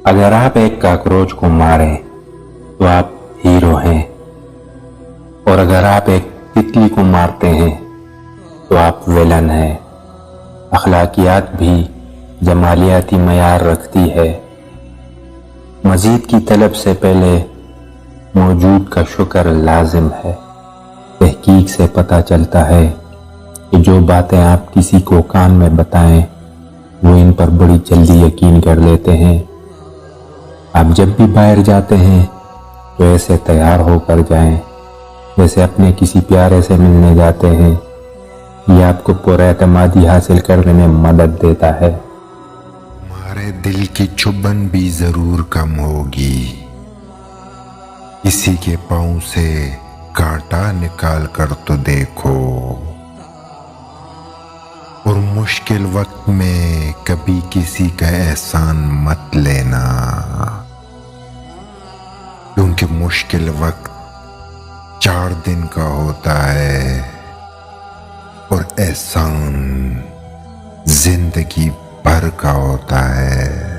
اگر آپ ایک کاکروچ کو ماریں تو آپ ہیرو ہیں، اور اگر آپ ایک تتلی کو مارتے ہیں تو آپ ویلن ہیں۔ اخلاقیات بھی جمالیاتی معیار رکھتی ہے۔ مزید کی طلب سے پہلے موجود کا شکر لازم ہے۔ تحقیق سے پتہ چلتا ہے کہ جو باتیں آپ کسی کو کان میں بتائیں وہ ان پر بڑی جلدی یقین کر لیتے ہیں۔ آپ جب بھی باہر جاتے ہیں تو ایسے تیار ہو کر جائیں جیسے اپنے کسی پیارے سے ملنے جاتے ہیں۔ یہ آپ کو پر اعتمادی حاصل کرنے میں مدد دیتا ہے۔ تمہارے دل کی چبھن بھی ضرور کم ہوگی، کسی کے پاؤں سے کانٹا نکال کر تو دیکھو، اور مشکل وقت میں کبھی کسی کا احسان مت لینا، کیونکہ مشکل وقت 4 دن کا ہوتا ہے اور احسان زندگی بھر کا ہوتا ہے۔